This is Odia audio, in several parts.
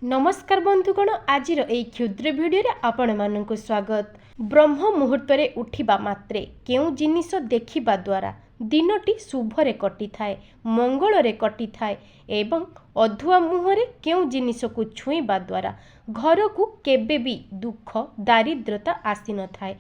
नमस्कार बंधुगण आज क्षुद्र भिडियो आपण मानक स्वागत। ब्रह्म मुहूर्त उठिबा मात्रे केउ जिनिस देखिबा द्वारा दिनटी शुभरे कटि थाए, मंगल कटि थाए एवं अधुआ मुहरे केउ जिनिस को छुईबा द्वारा घर को केबे भी दुख दारिद्रता आसी न थाए।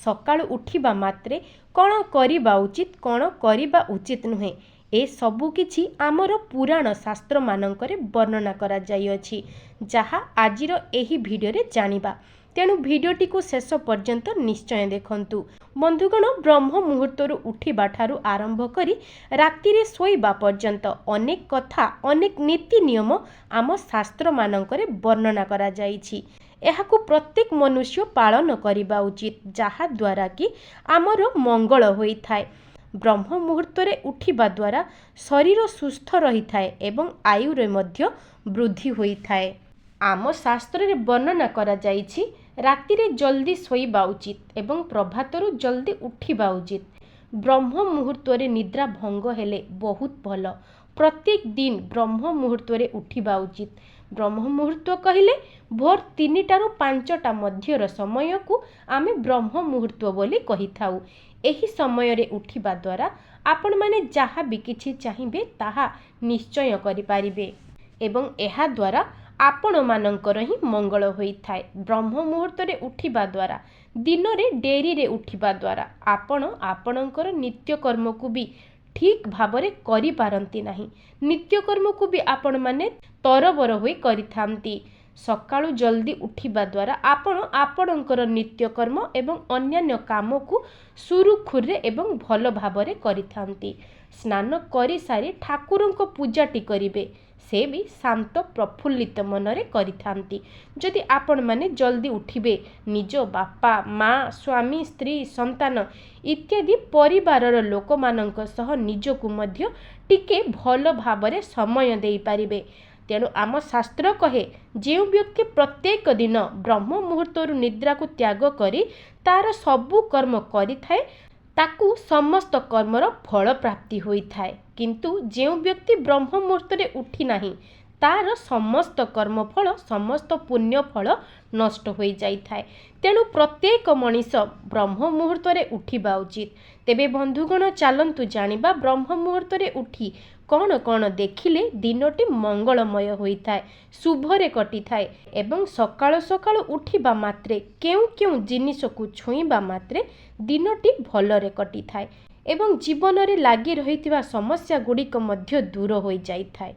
सकाळु उठिबा मात्रे कौन करिबा उचित कौन करिबा उचित नुहे ए सबु किछि आमर पुराण शास्त्र मानकरे वर्णना करा जाई अछि, जहा आजिर एही भिडियो रे जानिबा। तेणु भिडियोटी को शेष पर्यंत निश्चय देखंतु। बंधुगण, ब्रह्म मुहूर्तरु उठिबा ठारु आरंभ करी राति रे सोइबा पर्यंत अनेक कथा अनेक नीति नियम आम शास्त्र मानकरे वर्णना करा जाईछि। एहाकु प्रत्येक मनुष्य पालन करिबा उचित, जहा द्वारा कि आमर मंगल होई थाए। ब्रह्म मुहूर्त उठिबा द्वारा शरीर सुस्थ रही थाए एवं आयुरे मध्य वृद्धि होई थाए। आम शास्त्र रे वर्णना करा जाईछि राति रे जल्दी सोइबा उचित एवं प्रभातरु जल्दी उठिबा उचित। ब्रह्म मुहूर्त निद्रा भंग हेले बहुत भल। प्रत्येक दिन ब्रह्म मुहूर्त उठिबा उचित। ब्रह्म मुहूर्त कहिले भोर 3टाରୁ 5टा मध्यर समय को आमे ब्रह्म मुहूर्त बोली कहि थाउ। एही समय रे उठिबा द्वारा आपण माने जहा भी किछि चाहिबे ताहा निश्चय करि पारिबे एवं एहा द्वारा आपण मानकर ही मंगल होई थाए। ब्रह्म मुहूर्त उठिबा द्वारा दिन रे डेरी रे उठिबा द्वारा आपण आपणकर नित्य कर्म को भी ठीक भाबरे करि पारंती नाही। नित्य कर्म को भी आपण माने तरबर होई करिथांती। सकाळु जल्दी उठिबा द्वारा आपण आपणकर नित्य कर्म एवं अन्यान्य काम को सुरुखुरे एवं भल भाबरे करिथांती। स्नान करि सारी ठाकुरंको पूजाटी करिवे, से भी शांत प्रफुल्लित मनरे करिथांती। जदि आपण माने जल्दी उठिबे निज बापा माँ स्वामी स्त्री संतान इत्यादि परिवारर लोक मानक सह निजकु मध्य टिके भल भाबरे समय देई पारिबे। तेणु आम शास्त्र कहे जो व्यक्ति प्रत्येक दिन ब्रह्म मुहूर्तरु निद्रा को त्याग करी तार सबु कर्म करि थाए ताकू समस्त कर्मर फल प्राप्ति होई थाए। किंतु जो व्यक्ति ब्रह्म मुहूर्त उठी नाही तार समस्त कर्मफल समस्त पुण्य फल नष्ट हो जाई थाए। तेणु प्रत्येक मनीष ब्रह्म मुहूर्त उठिबा उचित। तेबे बंधुगण, चलंतु जानिबा ब्रह्म मुहूर्त उठी कौन कौन देखिले दिनटी मंगलमय होई थाए, शुभरे कटि थाए एवं सकाळ सकाळ उठिबा मात्रे केउ केउ जिनिस को छुईबा मात्रे दिनटी भलरे कटि थाए एवं जीवन रे लागि रहितिबा समस्या गुड़िक मध्य दूर होई जाई थाए।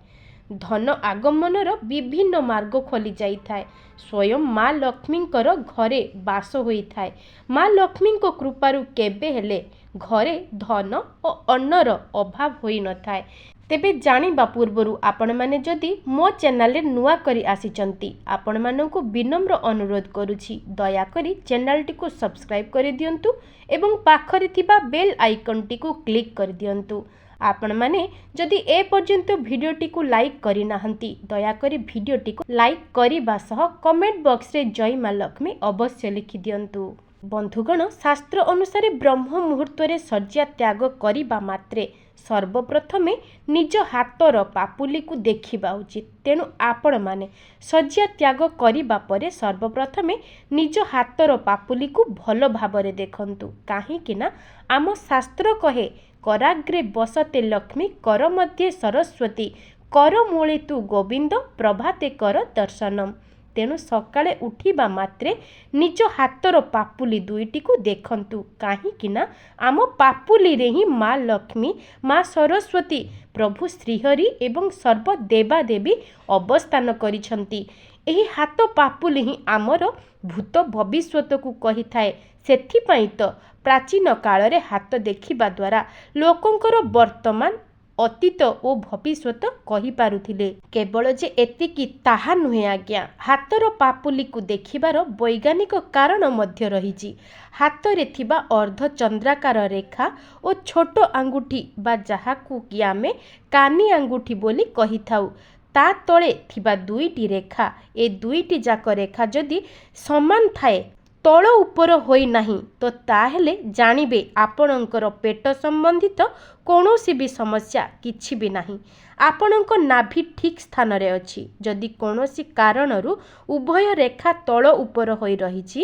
धन आगमनर विभिन्न मार्ग खोली जाई थाए। स्वयं माँ लक्ष्मींकर घरे बास होई थाए। माँ लक्ष्मी को कृपारु केबे हेले घरे धन और अन्नर अभाव होई न थाए। तेबे जानिबा पूर्वरु आपण माने जदि मो चैनल रे नुआ करी आसीचंती आपण माननकु विनम्र अनुरोध करूछि, दया करी चैनल टी को सब्सक्राइब करि दियंतु एवं पाखरे थिबा बेल आइकन टी को क्लिक कर दियंतु। आपण माने जदि ए पर्यंत वीडियो टी को लाइक करि नाहंती दया करी वीडियो टी को लाइक करिबा सह कमेंट बॉक्स रे जय मां लक्ष्मी अवश्य लिखि दियंतु। बंधुगण, शास्त्र अनुसार ब्रह्म मुहूर्त रे शଯ୍ୟା त्याग करिबा मात्रे सर्वप्रथमे निज हाथर पापुली को देखिबा उचित। तेणु आपण माने शଯ୍ୟା त्याग करिबा परे सर्वप्रथमे निज हाथर पापुली को भल भाबरे देखंतु। काहे कि ना आम शास्त्र कहे कराग्रे बसते लक्ष्मी कर मध्ये सरस्वती कर मूले तु गोविंद प्रभाते कर दर्शनम। तेणु सकाळे उठिबा मात्रे निज हाथर पापुली दुईटी को देखंतु। काहे ना आम पापुली रे ही माँ लक्ष्मी माँ सरस्वती प्रभु श्रीहरि एवं सर्व देवादेवी अवस्थान करिछंती। एही हाथ पापुली ही आमर भूत भविष्यत को कहि थाए। सेथिपाई तो प्राचीन काल रे हाथ देखिबा द्वारा लोकंकर वर्तमान अतीत और भविष्यत कहि पारुथिले। केवल जे एतिकी ताहा नुहे आज्ञा, हाथर पापुली को देखिबार वैज्ञानिक कारण मध्य रहिछि। हाथ रे थिबा अर्ध चंद्राकार रेखा और छोट आंगुठी बा जाहाकु कि आमे कानी आंगुठी बोली कहि थाउ ता तळे थिबा दुईटी रेखा, ए दुईटी जाक रेखा जदि समान थाए तଳ ଉପର होई नाही तो ताहेले जानिबे आपणकर पेट संबंधित कौनसी भी समस्या किछि भी नाही। ଆପଣଙ୍କ ନାଭି ଠିକ୍ ସ୍ଥାନରେ ଅଛି। ଯଦି କୌଣସି କାରଣରୁ ଉଭୟ ରେଖା ତଳ ଉପର ହୋଇ ରହିଛି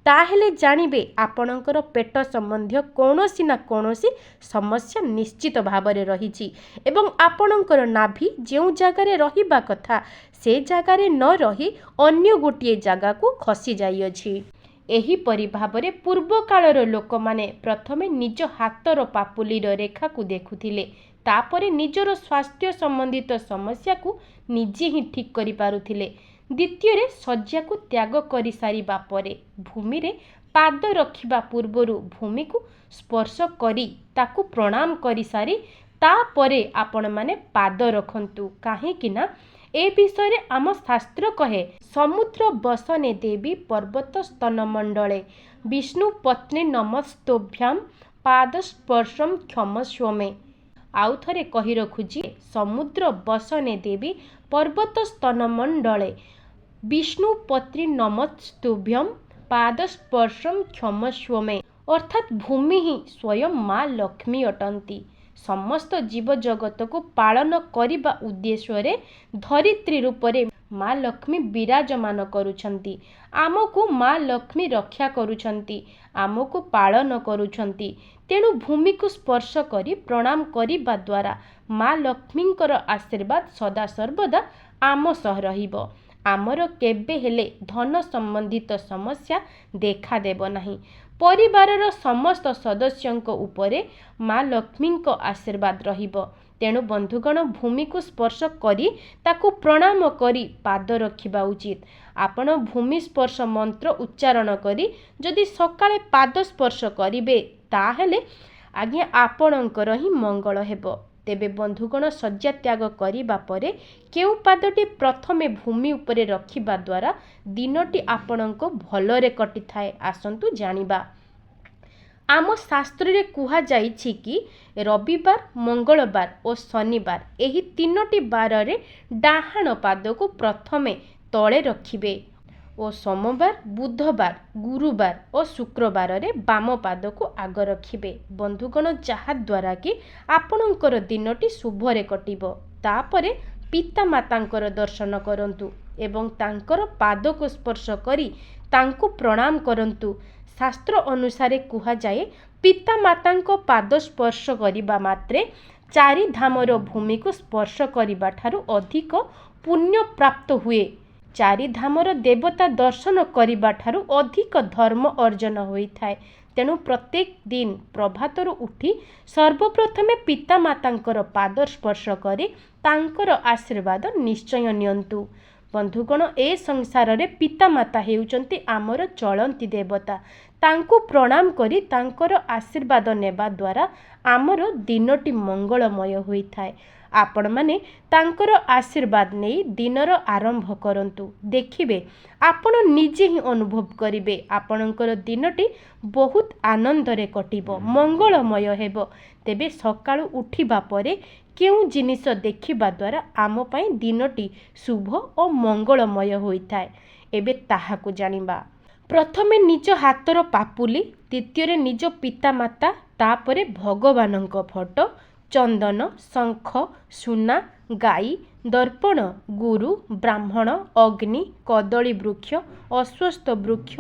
ତାହେଲେ ଜାଣିବେ ଆପଣଙ୍କର ପେଟ ସମ୍ବନ୍ଧୀୟ କୌଣସି ନା କୌଣସି ସମସ୍ୟା ନିଶ୍ଚିତ ଭାବରେ ରହିଛି ଏବଂ ଆପଣଙ୍କର ନାଭି ଯେଉଁ ଜାଗାରେ ରହିବା କଥା ସେ ଜାଗାରେ ନ ରହି ଅନ୍ୟ ଗୋଟିଏ ଜାଗାକୁ ଖସି ଯାଇଅଛି। ଏହିପରି ଭାବରେ ପୂର୍ବକାଳର ଲୋକମାନେ ପ୍ରଥମେ ନିଜ ହାତର ପାପୁଲିର ରେଖାକୁ ଦେଖୁଥିଲେ, ତାପରେ ନିଜର ସ୍ୱାସ୍ଥ୍ୟ ସମ୍ବନ୍ଧିତ ସମସ୍ୟାକୁ ନିଜେ ହିଁ ଠିକ୍ କରିପାରୁଥିଲେ। ଦ୍ୱିତୀୟରେ ଶଯ୍ୟାକୁ ତ୍ୟାଗ କରିସାରିବା ପରେ ଭୂମିରେ ପାଦ ରଖିବା ପୂର୍ବରୁ ଭୂମିକୁ ସ୍ପର୍ଶ କରି ତାକୁ ପ୍ରଣାମ କରିସାରି ତାପରେ ଆପଣମାନେ ପାଦ ରଖନ୍ତୁ। କାହିଁକି ନା ଏ ବିଷୟରେ ଆମ ଶାସ୍ତ୍ର କହେ, ସମୁଦ୍ର ବସନେ ଦେବୀ ପର୍ବତ ସ୍ତନମଣ୍ଡଳେ ବିଷ୍ଣୁ ପତ୍ନୀ ନମସ୍ତୋଭ୍ୟାମ୍ ପାଦସ୍ପର୍ଶମ କ୍ଷମସ୍ୱମେ। ଆଉ ଥରେ କହି ରଖୁଛି, ସମୁଦ୍ର ବସନେ ଦେବୀ ପର୍ବତ ସ୍ତନମଣ୍ଡଳେ ବିଷ୍ଣୁ ପତ୍ନୀ ନମସ୍ତୁଭ୍ୟମ୍ ପାଦସ୍ପର୍ଶମ କ୍ଷମସ୍ୱମେ। ଅର୍ଥାତ୍ ଭୂମି ହିଁ ସ୍ୱୟଂ ମା ଲକ୍ଷ୍ମୀ ଅଟନ୍ତି। ସମସ୍ତ ଜୀବଜଗତକୁ ପାଳନ କରିବା ଉଦ୍ଦେଶ୍ୟରେ ଧରିତ୍ରୀ ରୂପରେ ମା ଲକ୍ଷ୍ମୀ ବିରାଜମାନ କରୁଛନ୍ତି। ଆମକୁ ମା ଲକ୍ଷ୍ମୀ ରକ୍ଷା କରୁଛନ୍ତି, ଆମକୁ ପାଳନ କରୁଛନ୍ତି। ତେଣୁ ଭୂମିକୁ ସ୍ପର୍ଶ କରି ପ୍ରଣାମ କରିବା ଦ୍ୱାରା ମା ଲକ୍ଷ୍ମୀଙ୍କର ଆଶୀର୍ବାଦ ସଦାସର୍ବଦା ଆମ ସହ ରହିବ। ଆମର କେବେ ହେଲେ ଧନ ସମ୍ବନ୍ଧିତ ସମସ୍ୟା ଦେଖାଦେବ ନାହିଁ। ପରିବାରର ସମସ୍ତ ସଦସ୍ୟଙ୍କ ଉପରେ ମା ଲକ୍ଷ୍ମୀଙ୍କ ଆଶୀର୍ବାଦ ରହିବ। ତେଣୁ ବନ୍ଧୁଗଣ, ଭୂମିକୁ ସ୍ପର୍ଶ କରି ତାକୁ ପ୍ରଣାମ କରି ପାଦ ରଖିବା ଉଚିତ। ଆପଣ ଭୂମି ସ୍ପର୍ଶ ମନ୍ତ୍ର ଉଚ୍ଚାରଣ କରି ଯଦି ସକାଳେ ପାଦ ସ୍ପର୍ଶ କରିବେ ତାହେଲେ ଆଜ୍ଞା ଆପଣଙ୍କର ହିଁ ମଙ୍ଗଳ ହେବ। ତେବେ ବନ୍ଧୁଗଣ, ଶଯ୍ୟା ତ୍ୟାଗ କରିବା ପରେ କେଉଁ ପାଦଟି ପ୍ରଥମେ ଭୂମି ଉପରେ ରଖିବା ଦ୍ୱାରା ଦିନଟି ଆପଣଙ୍କ ଭଲରେ କଟିଥାଏ, ଆସନ୍ତୁ ଜାଣିବା। ଆମ ଶାସ୍ତ୍ରରେ କୁହାଯାଇଛି କି ରବିବାର, ମଙ୍ଗଳବାର ଓ ଶନିବାର ଏହି ତିନୋଟି ବାରରେ ଡାହାଣ ପାଦକୁ ପ୍ରଥମେ ତଳେ ରଖିବେ ଓ ସୋମବାର, ବୁଧବାର, ଗୁରୁବାର ଓ ଶୁକ୍ରବାରରେ ବାମ ପାଦକୁ ଆଗ ରଖିବେ। ବନ୍ଧୁଗଣ, ଯାହାଦ୍ୱାରା କି ଆପଣଙ୍କର ଦିନଟି ଶୁଭରେ କଟିବ। ତାପରେ ପିତାମାତାଙ୍କର ଦର୍ଶନ କରନ୍ତୁ ଏବଂ ତାଙ୍କର ପାଦକୁ ସ୍ପର୍ଶ କରି ତାଙ୍କୁ ପ୍ରଣାମ କରନ୍ତୁ। ଶାସ୍ତ୍ର ଅନୁସାରେ କୁହାଯାଏ, ପିତାମାତାଙ୍କ ପାଦ ସ୍ପର୍ଶ କରିବା ମାତ୍ରେ ଚାରିଧାମର ଭୂମିକୁ ସ୍ପର୍ଶ କରିବା ଠାରୁ ଅଧିକ ପୁଣ୍ୟ ପ୍ରାପ୍ତ ହୁଏ। ଚାରିଧାମର ଦେବତା ଦର୍ଶନ କରିବା ଠାରୁ ଅଧିକ ଧର୍ମ ଅର୍ଜନ ହୋଇଥାଏ। ତେଣୁ ପ୍ରତ୍ୟେକ ଦିନ ପ୍ରଭାତରୁ ଉଠି ସର୍ବପ୍ରଥମେ ପିତାମାତାଙ୍କର ପାଦ ସ୍ପର୍ଶ କରି ତାଙ୍କର ଆଶୀର୍ବାଦ ନିଶ୍ଚୟ ନିଅନ୍ତୁ। ବନ୍ଧୁଗଣ, ଏ ସଂସାରରେ ପିତାମାତା ହେଉଛନ୍ତି ଆମର ଚଳନ୍ତି ଦେବତା। ତାଙ୍କୁ ପ୍ରଣାମ କରି ତାଙ୍କର ଆଶୀର୍ବାଦ ନେବା ଦ୍ୱାରା ଆମର ଦିନଟି ମଙ୍ଗଳମୟ ହୋଇଥାଏ। ଆପଣମାନେ ତାଙ୍କର ଆଶୀର୍ବାଦ ନେଇ ଦିନର ଆରମ୍ଭ କରନ୍ତୁ। ଦେଖିବେ ଆପଣ ନିଜେ ହିଁ ଅନୁଭବ କରିବେ ଆପଣଙ୍କର ଦିନଟି ବହୁତ ଆନନ୍ଦରେ କଟିବ, ମଙ୍ଗଳମୟ ହେବ। ତେବେ ସକାଳୁ ଉଠିବା ପରେ କେଉଁ ଜିନିଷ ଦେଖିବା ଦ୍ୱାରା ଆମ ପାଇଁ ଦିନଟି ଶୁଭ ଓ ମଙ୍ଗଳମୟ ହୋଇଥାଏ, ଏବେ ତାହାକୁ ଜାଣିବା। ପ୍ରଥମେ ନିଜ ହାତର ପାପୁଲି, ଦ୍ୱିତୀୟରେ ନିଜ ପିତାମାତା, ତାପରେ ଭଗବାନଙ୍କ ଫଟୋ, ଚନ୍ଦନ, ଶଙ୍ଖ, ସୁନା, ଗାଈ, ଦର୍ପଣ, ଗୁରୁ, ବ୍ରାହ୍ମଣ, ଅଗ୍ନି, କଦଳୀ ବୃକ୍ଷ, ଅଶ୍ୱତ୍ଥ ବୃକ୍ଷ,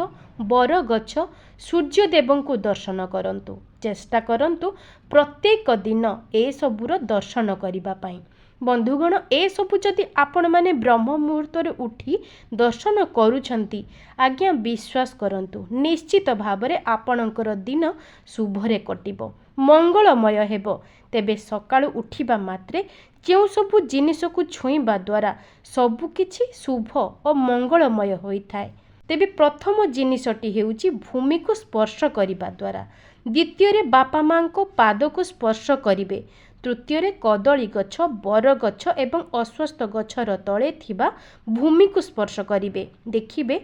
ବରଗଛ, ସୂର୍ଯ୍ୟଦେବଙ୍କୁ ଦର୍ଶନ କରନ୍ତୁ। ଚେଷ୍ଟା କରନ୍ତୁ ପ୍ରତ୍ୟେକ ଦିନ ଏସବୁର ଦର୍ଶନ କରିବା ପାଇଁ। ବନ୍ଧୁଗଣ, ଏସବୁ ଯଦି ଆପଣମାନେ ବ୍ରହ୍ମ ମୁହୂର୍ତ୍ତରେ ଉଠି ଦର୍ଶନ କରୁଛନ୍ତି, ଆଜ୍ଞା ବିଶ୍ୱାସ କରନ୍ତୁ ନିଶ୍ଚିତ ଭାବରେ ଆପଣଙ୍କର ଦିନ ଶୁଭରେ କଟିବ, ମଙ୍ଗଳମୟ ହେବ। ତେବେ ସକାଳୁ ଉଠିବା ମାତ୍ରେ ଯେଉଁ ସବୁ ଜିନିଷକୁ ଛୁଇଁବା ଦ୍ୱାରା ସବୁକିଛି ଶୁଭ ଓ ମଙ୍ଗଳମୟ ହୋଇଥାଏ। ତେବେ ପ୍ରଥମ ଜିନିଷଟି ହେଉଛି ଭୂମିକୁ ସ୍ପର୍ଶ କରିବା ଦ୍ୱାରା, ଦ୍ୱିତୀୟରେ ବାପା ମାଙ୍କ ପାଦକୁ ସ୍ପର୍ଶ କରିବେ, ତୃତୀୟରେ କଦଳୀ ଗଛ, ବରଗଛ ଏବଂ ଅଶ୍ୱତ୍ଥ ଗଛର ତଳେ ଥିବା ଭୂମିକୁ ସ୍ପର୍ଶ କରିବେ। ଦେଖିବେ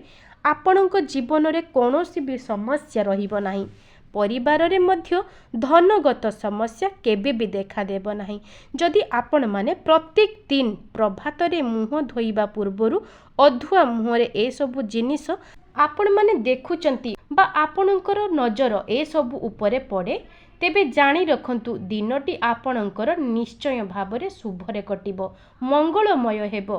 ଆପଣଙ୍କ ଜୀବନରେ କୌଣସି ବି ସମସ୍ୟା ରହିବ ନାହିଁ। ପରିବାରରେ ମଧ୍ୟ ଧନଗତ ସମସ୍ୟା କେବେ ବି ଦେଖାଦେବ ନାହିଁ। ଯଦି ଆପଣମାନେ ପ୍ରତ୍ୟେକ ଦିନ ପ୍ରଭାତରେ ମୁହଁ ଧୋଇବା ପୂର୍ବରୁ ଅଧୁଆ ମୁହଁରେ ଏସବୁ ଜିନିଷ ଆପଣମାନେ ଦେଖୁଛନ୍ତି ବା ଆପଣଙ୍କର ନଜର ଏସବୁ ଉପରେ ପଡ଼େ, ତେବେ ଜାଣି ରଖନ୍ତୁ ଦିନଟି ଆପଣଙ୍କର ନିଶ୍ଚୟ ଭାବରେ ଶୁଭରେ କଟିବ, ମଙ୍ଗଳମୟ ହେବ।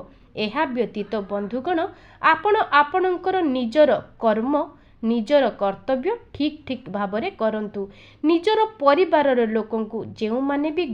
ଏହା ବ୍ୟତୀତ ବନ୍ଧୁଗଣ, ଆପଣ ଆପଣଙ୍କର ନିଜର କର୍ମ, ନିଜର କର୍ତ୍ତବ୍ୟ ଠିକ୍ ଭାବରେ କରନ୍ତୁ। ନିଜର ପରିବାରର ଲୋକଙ୍କୁ, ଯେଉଁମାନେ ବି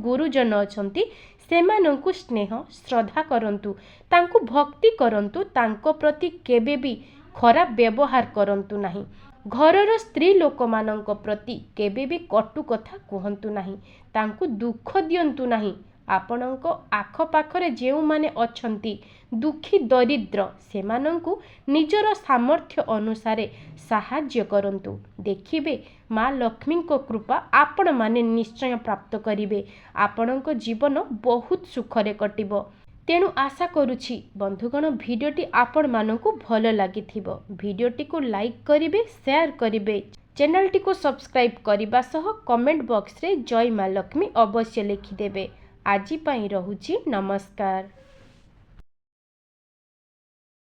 ଗୁରୁଜନ ଅଛନ୍ତି, ସେମାନଙ୍କୁ ସ୍ନେହ ଶ୍ରଦ୍ଧା କରନ୍ତୁ, ତାଙ୍କୁ ଭକ୍ତି କରନ୍ତୁ, ତାଙ୍କ ପ୍ରତି କେବେ ବି ଖରାପ ବ୍ୟବହାର କରନ୍ତୁ ନାହିଁ। ଘରର ସ୍ତ୍ରୀ ଲୋକମାନଙ୍କ ପ୍ରତି କେବେ ବି କଟୁ କଥା କୁହନ୍ତୁ ନାହିଁ, ତାଙ୍କୁ ଦୁଃଖ ଦିଅନ୍ତୁ ନାହିଁ। ଆପଣଙ୍କ ଆଖପାଖରେ ଯେଉଁମାନେ ଅଛନ୍ତି ଦୁଃଖୀ ଦରିଦ୍ର, ସେମାନଙ୍କୁ ନିଜର ସାମର୍ଥ୍ୟ ଅନୁସାରେ ସାହାଯ୍ୟ କରନ୍ତୁ। ଦେଖିବେ ମା ଲକ୍ଷ୍ମୀଙ୍କ କୃପା ଆପଣମାନେ ନିଶ୍ଚୟ ପ୍ରାପ୍ତ କରିବେ। ଆପଣଙ୍କ ଜୀବନ ବହୁତ ସୁଖରେ କଟିବ। ତେଣୁ ଆଶା କରୁଛି ବନ୍ଧୁଗଣ, ଭିଡ଼ିଓଟି ଆପଣମାନଙ୍କୁ ଭଲ ଲାଗିଥିବ। ଭିଡ଼ିଓଟିକୁ ଲାଇକ୍ କରିବେ, ସେୟାର କରିବେ, ଚ୍ୟାନେଲଟିକୁ ସବସ୍କ୍ରାଇବ୍ କରିବା ସହ କମେଣ୍ଟ ବକ୍ସରେ ଜୟ ମା ଲକ୍ଷ୍ମୀ ଅବଶ୍ୟ ଲେଖିଦେବେ। ଆଜି ପାଇଁ ରହୁଛି, ନମସ୍କାର।